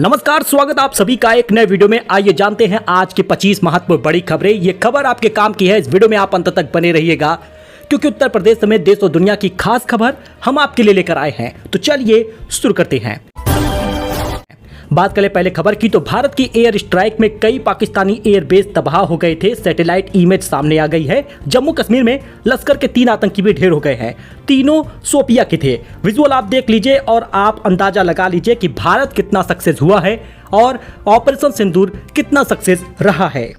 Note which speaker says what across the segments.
Speaker 1: नमस्कार, स्वागत आप सभी का एक नए वीडियो में। आइए जानते हैं आज की 25 महत्वपूर्ण बड़ी खबरें। ये खबर आपके काम की है, इस वीडियो में आप अंत तक बने रहिएगा क्योंकि उत्तर प्रदेश समेत देश और दुनिया की खास खबर हम आपके लिए लेकर आए हैं। तो चलिए शुरू करते हैं। बात करें पहले खबर की, तो भारत की एयर स्ट्राइक में कई पाकिस्तानी एयरबेस तबाह हो गए थे। सैटेलाइट इमेज सामने आ गई है। जम्मू कश्मीर में लश्कर के 3 आतंकी भी ढेर हो गए हैं। तीनों शोपिया के थे। विजुअल आप देख लीजिए और आप अंदाजा लगा लीजिए कि भारत कितना सक्सेस हुआ है और ऑपरेशन सिंदूर कितना सक्सेस रहा है।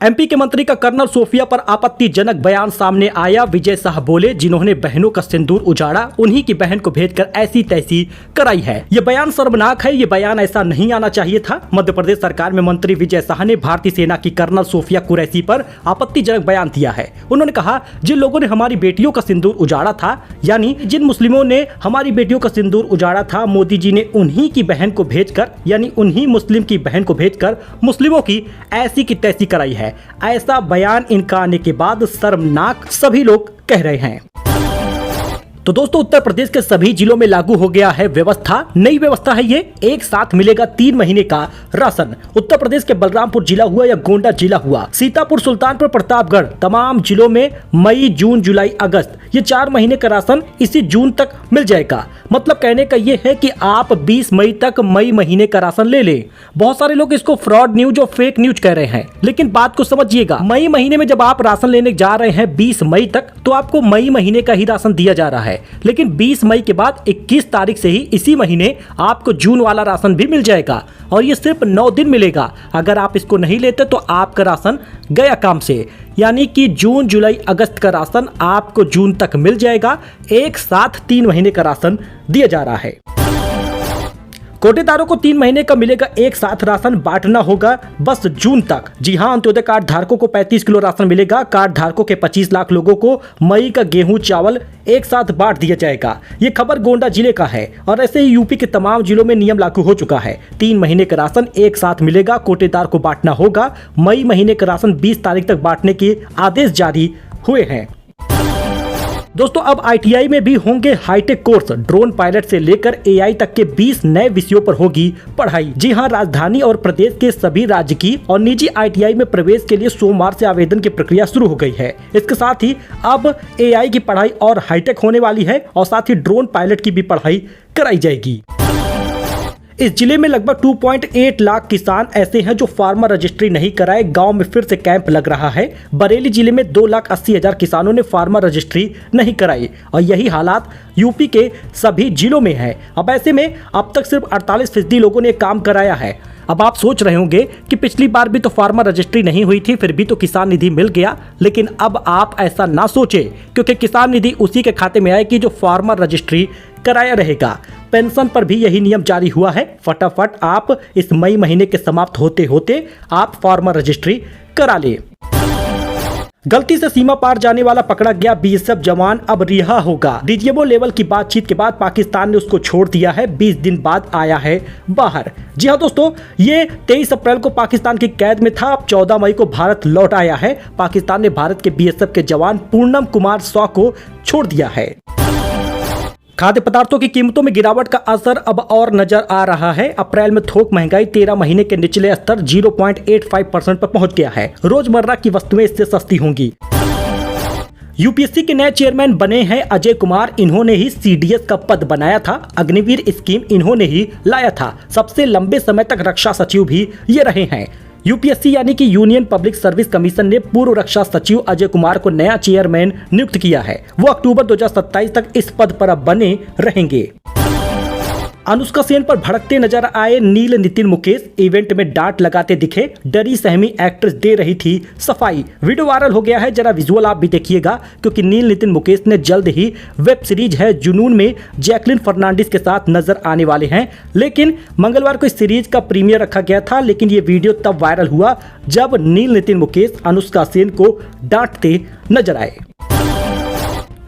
Speaker 1: एमपी के मंत्री का कर्नल सोफिया पर आपत्तिजनक बयान सामने आया। विजय शाह बोले, जिन्होंने बहनों का सिंदूर उजाड़ा उन्हीं की बहन को भेजकर ऐसी तैसी कराई है। ये बयान शर्मनाक है। ये बयान ऐसा नहीं आना चाहिए था। मध्य प्रदेश सरकार में मंत्री विजय शाह ने भारतीय सेना की कर्नल सोफिया कुरैशी पर आपत्तिजनक बयान दिया है। उन्होंने कहा, जिन लोगों ने हमारी बेटियों का सिंदूर उजाड़ा था, यानी जिन मुस्लिमों ने हमारी बेटियों का सिंदूर उजाड़ा था, मोदी जी ने उन्हीं की बहन को भेजकर, यानी उन्हीं मुस्लिम की बहन को भेजकर मुस्लिमों की ऐसी की तैसी कराई है। ऐसा बयान इनका आने के बाद शर्मनाक सभी लोग कह रहे हैं। तो दोस्तों, उत्तर प्रदेश के सभी जिलों में लागू हो गया है व्यवस्था। नई व्यवस्था है ये। एक साथ मिलेगा 3 महीने का राशन। उत्तर प्रदेश के बलरामपुर जिला हुआ या गोंडा जिला हुआ, सीतापुर, सुल्तानपुर, प्रतापगढ़, तमाम जिलों में मई, जून, जुलाई, अगस्त ये 4 महीने का राशन इसी जून तक मिल जाएगा। मतलब कहने का ये है कि आप 20 मई तक मई महीने का राशन ले लें। बहुत सारे लोग इसको फ्रॉड न्यूज और फेक न्यूज कह रहे हैं, लेकिन बात को समझिएगा। मई महीने में जब आप राशन लेने जा रहे हैं 20 मई तक, तो आपको मई महीने का ही राशन दिया जा रहा है। लेकिन 20 मई के बाद 21 तारीख से ही इसी महीने आपको जून वाला राशन भी मिल जाएगा और ये सिर्फ 9 दिन मिलेगा। अगर आप इसको नहीं लेते तो आपका राशन गया काम से, यानी कि जून, जुलाई, अगस्त का राशन आपको जून तक मिल जाएगा। एक साथ 3 महीने का राशन दिया जा रहा है। कोटेदारों को 3 महीने का मिलेगा एक साथ राशन। बांटना होगा बस जून तक। जी हां, अंत्योदय कार्ड धारकों को 35 किलो राशन मिलेगा। कार्ड धारकों के 25 लाख लोगों को मई का गेहूं चावल एक साथ बांट दिया जाएगा। ये खबर गोंडा जिले का है और ऐसे ही यूपी के तमाम जिलों में नियम लागू हो चुका है। 3 महीने का राशन एक साथ मिलेगा। कोटेदार को बांटना होगा। मई महीने का राशन 20 तारीख तक बांटने के आदेश जारी हुए हैं। दोस्तों, अब आईटीआई में भी होंगे हाईटेक कोर्स। ड्रोन पायलट से लेकर एआई तक के 20 नए विषयों पर होगी पढ़ाई। जी हां, राजधानी और प्रदेश के सभी राजकीय और निजी आईटीआई में प्रवेश के लिए सोमवार से आवेदन की प्रक्रिया शुरू हो गई है। इसके साथ ही अब एआई की पढ़ाई और हाईटेक होने वाली है और साथ ही ड्रोन पायलट की भी पढ़ाई कराई जाएगी। इस जिले में लगभग 2.8 लाख किसान ऐसे हैं जो फार्मर रजिस्ट्री नहीं कराए। गांव में फिर से कैंप लग रहा है। बरेली जिले में 2,80,000 किसानों ने फार्मर रजिस्ट्री नहीं कराई और यही हालात यूपी के सभी जिलों में है। अब ऐसे में अब तक सिर्फ 48% लोगों ने काम कराया है। अब आप सोच रहे होंगे कि पिछली बार भी तो फार्मर रजिस्ट्री नहीं हुई थी, फिर भी तो किसान निधि मिल गया। लेकिन अब आप ऐसा ना सोचे, क्योंकि किसान निधि उसी के खाते में आएगी जो फार्मर रजिस्ट्री कराया रहेगा। पेंशन पर भी यही नियम जारी हुआ है। फटाफट आप इस मई महीने के समाप्त होते होते आप फार्मर रजिस्ट्री करा ले। गलती से सीमा पार जाने वाला पकड़ा गया बीएसएफ जवान अब रिहा होगा। डीजीएमओ लेवल की बातचीत के बाद पाकिस्तान ने उसको छोड़ दिया है। 20 दिन बाद आया है बाहर। जी हां दोस्तों, ये 23 अप्रैल को पाकिस्तान की कैद में था। अब 14 मई को भारत लौट आया है। पाकिस्तान ने भारत के बीएसएफ के जवान पूर्णम कुमार सौ को छोड़ दिया है। खाद्य पदार्थों की कीमतों में गिरावट का असर अब और नजर आ रहा है। अप्रैल में थोक महंगाई 13 महीने के निचले स्तर 0.85% पर पहुंच गया है। रोजमर्रा की वस्तुएं इससे सस्ती होंगी। यूपीएससी के नए चेयरमैन बने हैं अजय कुमार। इन्होंने ही सीडीएस का पद बनाया था। अग्निवीर स्कीम इन्होंने ही लाया था। सबसे लंबे समय तक रक्षा सचिव भी ये रहे हैं। यूपीएससी यानी कि यूनियन पब्लिक सर्विस कमीशन ने पूर्व रक्षा सचिव अजय कुमार को नया चेयरमैन नियुक्त किया है। वो अक्टूबर 2027 तक इस पद पर अब बने रहेंगे। अनुष्का सेन पर भड़कते नजर आए नील नितिन मुकेश। इवेंट में डांट लगाते दिखे। डरी सहमी एक्ट्रेस दे रही थी सफाई। वीडियो वायरल हो गया है। जरा विजुअल आप भी देखिएगा, क्योंकि नील नितिन मुकेश ने जल्द ही वेब सीरीज है जुनून में जैकलिन फर्नांडिस के साथ नजर आने वाले हैं। लेकिन मंगलवार को इस सीरीज का प्रीमियर रखा गया था, लेकिन ये वीडियो तब वायरल हुआ जब नील नितिन मुकेश अनुष्का सेन को डांटते नजर आए।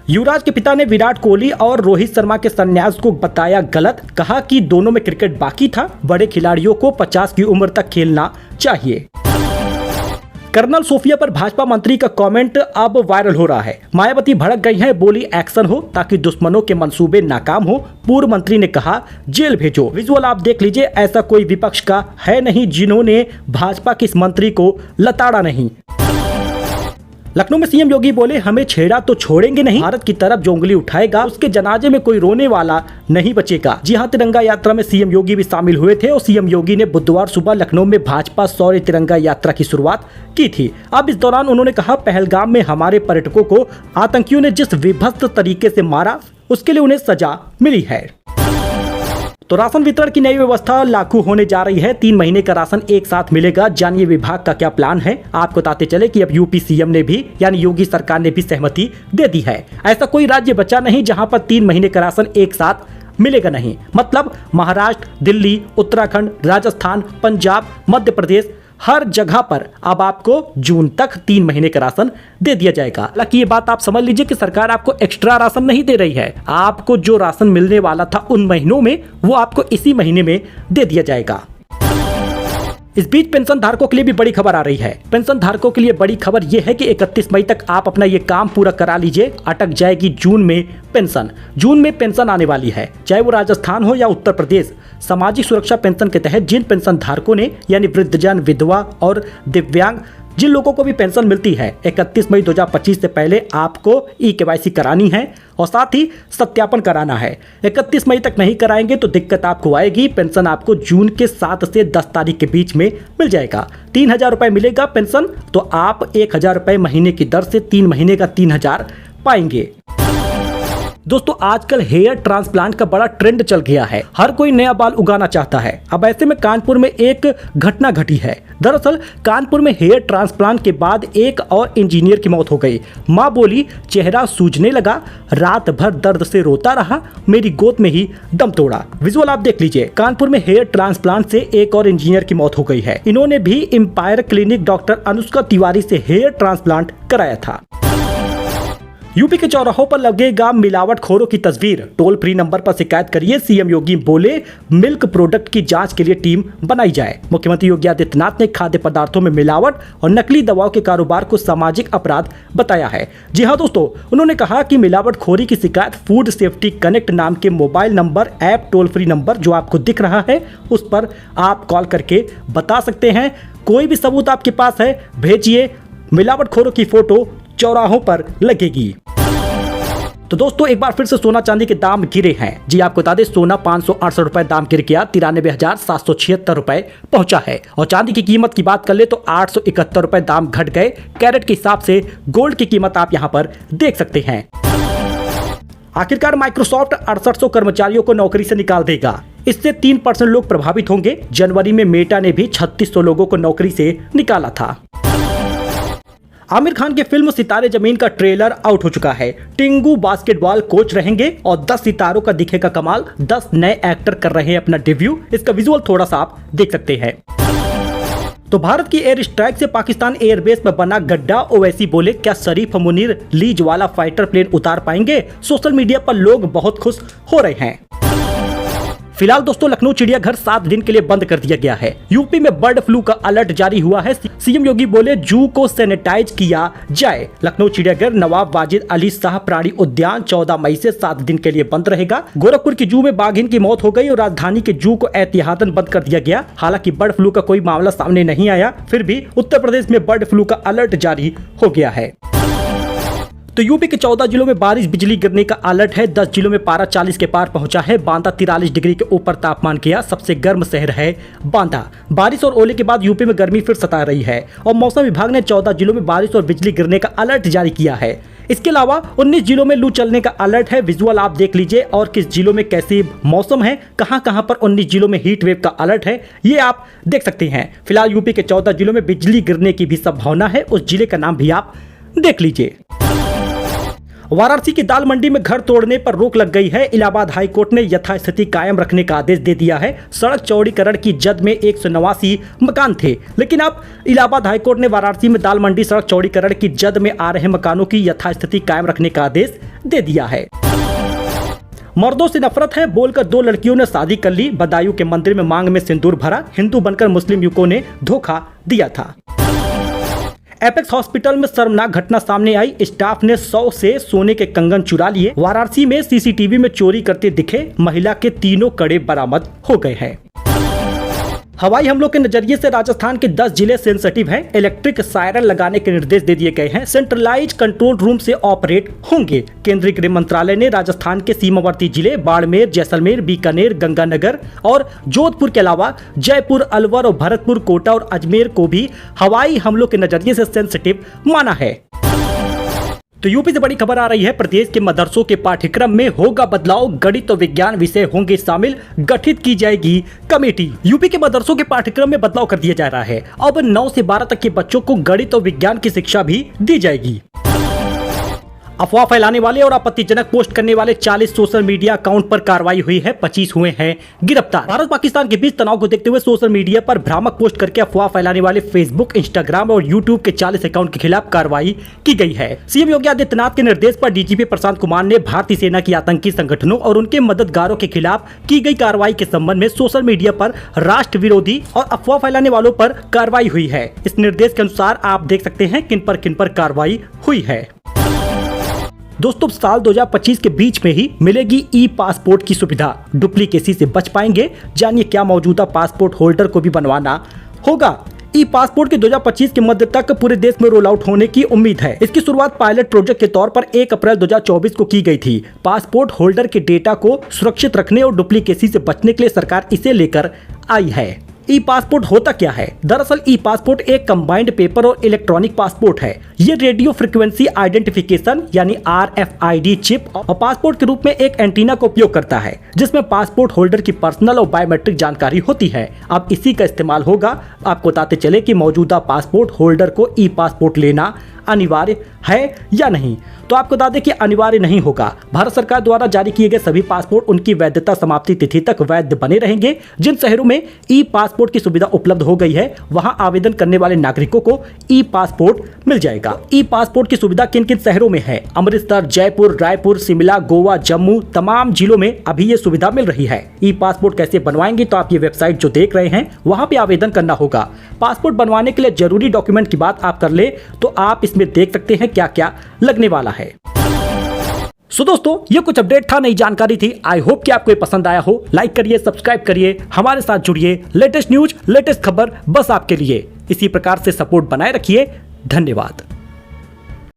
Speaker 1: युवराज के पिता ने विराट कोहली और रोहित शर्मा के संन्यास को बताया गलत। कहा कि दोनों में क्रिकेट बाकी था। बड़े खिलाड़ियों को 50 की उम्र तक खेलना चाहिए। कर्नल सोफिया पर भाजपा मंत्री का कमेंट अब वायरल हो रहा है। मायावती भड़क गई हैं, बोली एक्शन हो ताकि दुश्मनों के मंसूबे नाकाम हो। पूर्व मंत्री ने कहा जेल भेजो। विजुअल आप देख लीजिए, ऐसा कोई विपक्ष का है नहीं जिन्होंने भाजपा के इस मंत्री को लताड़ा नहीं। लखनऊ में सीएम योगी बोले हमें छेड़ा तो छोड़ेंगे नहीं, भारत की तरफ जो उंगली उठाएगा उसके जनाजे में कोई रोने वाला नहीं बचेगा। जी हां, तिरंगा यात्रा में सीएम योगी भी शामिल हुए थे और सीएम योगी ने बुधवार सुबह लखनऊ में भाजपा शौर्य तिरंगा यात्रा की शुरुआत की थी। अब इस दौरान उन्होंने कहा पहलगाम में हमारे पर्यटकों को आतंकियों ने जिस विभत्स तरीके से मारा उसके लिए उन्हें सजा मिली है। तो राशन वितरण की नई व्यवस्था लागू होने जा रही है। 3 महीने का राशन एक साथ मिलेगा। जानिए विभाग का क्या प्लान है। आपको बताते चले कि अब यूपी सीएम ने भी यानी योगी सरकार ने भी सहमति दे दी है। ऐसा कोई राज्य बचा नहीं जहां पर 3 महीने का राशन एक साथ मिलेगा नहीं। मतलब महाराष्ट्र, दिल्ली, उत्तराखंड, राजस्थान, पंजाब, मध्य प्रदेश, हर जगह पर अब आपको जून तक 3 महीने का राशन दे दिया जाएगा। हालांकि ये बात आप समझ लीजिए कि सरकार आपको एक्स्ट्रा राशन नहीं दे रही है। आपको जो राशन मिलने वाला था उन महीनों में वो आपको इसी महीने में दे दिया जाएगा। इस बीच पेंशन धारकों के लिए भी बड़ी खबर आ रही है। पेंशन धारकों के लिए बड़ी खबर यह है कि 31 मई तक आप अपना ये काम पूरा करा लीजिए। अटक जाएगी जून में पेंशन। जून में पेंशन आने वाली है, चाहे वो राजस्थान हो या उत्तर प्रदेश। सामाजिक सुरक्षा पेंशन के तहत जिन पेंशन धारकों ने यानी वृद्धजन, विधवा और दिव्यांग जिन लोगों को भी पेंशन मिलती है 31 मई 2025 से पहले आपको ई-केवाईसी करानी है और साथ ही सत्यापन कराना है। 31 मई तक नहीं कराएंगे तो दिक्कत आपको आएगी। पेंशन आपको जून के 7 से 10 तारीख के बीच में मिल जाएगा। 3000 रुपए मिलेगा पेंशन, तो आप 1000 रुपए महीने की दर से 3 महीने का 3000 पाएंगे। दोस्तों आजकल हेयर ट्रांसप्लांट का बड़ा ट्रेंड चल गया है। हर कोई नया बाल उगाना चाहता है। अब ऐसे में कानपुर में एक घटना घटी है। दरअसल कानपुर में हेयर ट्रांसप्लांट के बाद एक और इंजीनियर की मौत हो गई। मां बोली चेहरा सूजने लगा, रात भर दर्द से रोता रहा, मेरी गोद में ही दम तोड़ा। विजुअल आप देख लीजिए। कानपुर में हेयर ट्रांसप्लांट से एक और इंजीनियर की मौत हो गई है। इन्होंने भी Empire Clinic doctor Anushka Tiwari से हेयर ट्रांसप्लांट कराया था। यूपी के चौराहों पर लगेगा मिलावटखोरों की तस्वीर। टोल फ्री नंबर पर शिकायत करिए। सीएम योगी बोले मिल्क प्रोडक्ट की जांच के लिए टीम बनाई जाए। मुख्यमंत्री योगी आदित्यनाथ ने खाद्य पदार्थों में मिलावट और नकली दवाओं के कारोबार को सामाजिक अपराध बताया है। जी हां दोस्तों, उन्होंने कहा कि मिलावटखोरी की शिकायत फूड सेफ्टी कनेक्ट नाम के mobile number app toll free number जो आपको दिख रहा है उस पर आप कॉल करके बता सकते हैं। कोई भी सबूत आपके पास है भेजिए। मिलावटखोरों की फोटो चौराहों पर लगेगी। तो दोस्तों एक बार फिर से सोना चांदी के दाम गिरे हैं। जी आपको बता दें सोना 568 रुपए दाम गिर गया, 93,776 रुपए पहुंचा है। और चांदी की कीमत की बात कर ले तो 871 रुपए दाम घट गए। कैरेट के हिसाब से गोल्ड की कीमत आप यहां पर देख सकते हैं। आखिरकार माइक्रोसॉफ्ट 6800 कर्मचारियों को नौकरी से निकाल देगा। इससे 3% लोग प्रभावित होंगे। जनवरी में मेटा ने भी 3600 लोगों को नौकरी से निकाला था। आमिर खान की फिल्म सितारे जमीन का ट्रेलर आउट हो चुका है। टिंगू बास्केटबॉल कोच रहेंगे और 10 सितारों का दिखेगा कमाल। 10 नए एक्टर कर रहे हैं अपना डेब्यू। इसका विजुअल थोड़ा सा आप देख सकते हैं। तो भारत की एयर स्ट्राइक से पाकिस्तान एयरबेस में बना गड्ढा। ओवैसी बोले क्या शरीफ मुनीर लीज वाला फाइटर प्लेन उतार पाएंगे। सोशल मीडिया पर लोग बहुत खुश हो रहे हैं। फिलहाल दोस्तों लखनऊ चिड़ियाघर 7 दिन के लिए बंद कर दिया गया है। यूपी में बर्ड फ्लू का अलर्ट जारी हुआ है। सीएम योगी बोले जू को सैनिटाइज किया जाए। लखनऊ चिड़ियाघर नवाब वाजिद अली शाह प्राणी उद्यान 14 मई से 7 दिन के लिए बंद रहेगा। गोरखपुर की जू में बाघिन की मौत हो गई और राजधानी के जू को एहतियातन बंद कर दिया गया। हालांकि बर्ड फ्लू का कोई मामला सामने नहीं आया, फिर भी उत्तर प्रदेश में बर्ड फ्लू का अलर्ट जारी हो गया है। तो यूपी के 14 जिलों में बारिश बिजली गिरने का अलर्ट है। 10 जिलों में पारा 40 के पार पहुंचा है। बांदा 43 डिग्री के ऊपर तापमान किया। सबसे गर्म शहर है बांदा। बारिश और ओले के बाद यूपी में गर्मी फिर सता रही है और मौसम विभाग ने 14 जिलों में बारिश और बिजली गिरने का अलर्ट जारी किया है। इसके अलावा 19 जिलों में लू चलने का अलर्ट है। विजुअल आप देख लीजिए और किस जिलों में कैसे मौसम है, कहां पर 19 जिलों में हीट वेव का अलर्ट है, ये आप देख सकते हैं। फिलहाल यूपी के 14 जिलों में बिजली गिरने की भी संभावना है। उस जिले का नाम भी आप देख लीजिए। वाराणसी की दाल मंडी में घर तोड़ने पर रोक लग गई है। इलाहाबाद हाईकोर्ट ने यथास्थिति कायम रखने का आदेश दे दिया है। सड़क चौड़ीकरण की जद में 189 मकान थे, लेकिन अब इलाहाबाद हाईकोर्ट ने वाराणसी में दाल मंडी सड़क चौड़ीकरण की जद में आ रहे मकानों की यथास्थिति कायम रखने का आदेश दे दिया है। मर्दों से नफरत है बोलकर 2 लड़कियों ने शादी कर ली। बदायूं के मंदिर में मांग में सिंदूर भरा। हिंदू बनकर मुस्लिम युवकों ने धोखा दिया था। एपेक्स हॉस्पिटल में शर्मनाक घटना सामने आई। स्टाफ ने 100 से सोने के कंगन चुरा लिए। वाराणसी में सीसीटीवी में चोरी करते दिखे महिला के 3 कड़े बरामद हो गए हैं। हवाई हमलों के नजरिए से राजस्थान के 10 जिले सेंसिटिव हैं। इलेक्ट्रिक सायरन लगाने के निर्देश दे दिए गए हैं। सेंट्रलाइज कंट्रोल रूम से ऑपरेट होंगे। केंद्रीय गृह मंत्रालय ने राजस्थान के सीमावर्ती जिले बाड़मेर, जैसलमेर, बीकानेर, गंगानगर और जोधपुर के अलावा जयपुर, अलवर और भरतपुर, कोटा और अजमेर को भी हवाई हमलों के नजरिए से सेंसिटिव माना है। तो यूपी से बड़ी खबर आ रही है। प्रदेश के मदरसों के पाठ्यक्रम में होगा बदलाव। गणित और विज्ञान विषय होंगे शामिल। गठित की जाएगी कमेटी। यूपी के मदरसों के पाठ्यक्रम में बदलाव कर दिया जा रहा है। अब 9 से 12 तक के बच्चों को गणित और विज्ञान की शिक्षा भी दी जाएगी। अफवाह फैलाने वाले और आपत्तिजनक पोस्ट करने वाले 40 सोशल मीडिया अकाउंट पर कार्रवाई हुई है। 25 हुए हैं गिरफ्तार। भारत पाकिस्तान के बीच तनाव को देखते हुए सोशल मीडिया पर भ्रामक पोस्ट करके अफवाह फैलाने वाले फेसबुक, इंस्टाग्राम और यूट्यूब के 40 अकाउंट के खिलाफ कार्रवाई की गई है। सीएम योगी आदित्यनाथ के निर्देश पर डीजीपी प्रशांत कुमार ने भारतीय सेना की आतंकी संगठनों और उनके मददगारों के खिलाफ की गई कार्रवाई के संबंध में सोशल मीडिया पर राष्ट्र विरोधी और अफवाह फैलाने वालों पर कार्रवाई हुई है। इस निर्देश के अनुसार आप देख सकते हैं किन पर कार्रवाई हुई है। दोस्तों, साल 2025 के बीच में ही मिलेगी ई पासपोर्ट की सुविधा। डुप्लीकेसी से बच पाएंगे। जानिए क्या मौजूदा पासपोर्ट होल्डर को भी बनवाना होगा। ई पासपोर्ट के 2025 के मध्य तक पूरे देश में रोल आउट होने की उम्मीद है। इसकी शुरुआत पायलट प्रोजेक्ट के तौर पर 1 अप्रैल 2024 को की गई थी। पासपोर्ट होल्डर के डेटा को सुरक्षित रखने और डुप्लीकेसी से बचने के लिए सरकार इसे लेकर आई है। ई पासपोर्ट होता क्या है? दरअसल ई पासपोर्ट एक कंबाइंड पेपर और इलेक्ट्रॉनिक पासपोर्ट है। ये रेडियो फ्रीक्वेंसी आइडेंटिफिकेशन यानी RFID चिप और पासपोर्ट के रूप में एक एंटीना का उपयोग करता है, जिसमें पासपोर्ट होल्डर की पर्सनल और बायोमेट्रिक जानकारी होती है। अब इसी का इस्तेमाल होगा। आपको बताते चले कि मौजूदा पासपोर्ट होल्डर को ई पासपोर्ट लेना अनिवार्य है या नहीं। तो आपको बता दें कि अनिवार्य नहीं होगा। भारत सरकार द्वारा जारी किए गए सभी पासपोर्ट उनकी वैधता समाप्ति तिथि तक वैध बने रहेंगे। जिन शहरों में ई पासपोर्ट की सुविधा उपलब्ध हो गई है, वहां आवेदन करने वाले नागरिकों को ई पासपोर्ट मिल जाएगा। ई पासपोर्ट की सुविधा किन किन शहरों में है? अमृतसर, जयपुर, रायपुर, शिमला, गोवा, जम्मू, तमाम जिलों में अभी ये सुविधा मिल रही है। ई पासपोर्ट कैसे बनवाएंगे? तो आप ये वेबसाइट जो देख रहे हैं वहां पे आवेदन करना होगा। पासपोर्ट बनवाने के लिए जरूरी डॉक्यूमेंट की बात आप कर ले तो आप इसमें देख सकते हैं क्या क्या लगने वाला है। सो दोस्तों, ये कुछ अपडेट था, नई जानकारी थी। आई होप कि आपको ये पसंद आया हो। लाइक करिए, सब्सक्राइब करिए, हमारे साथ जुड़िए। लेटेस्ट न्यूज, लेटेस्ट खबर बस आपके लिए। इसी प्रकार से सपोर्ट बनाए रखिए। धन्यवाद।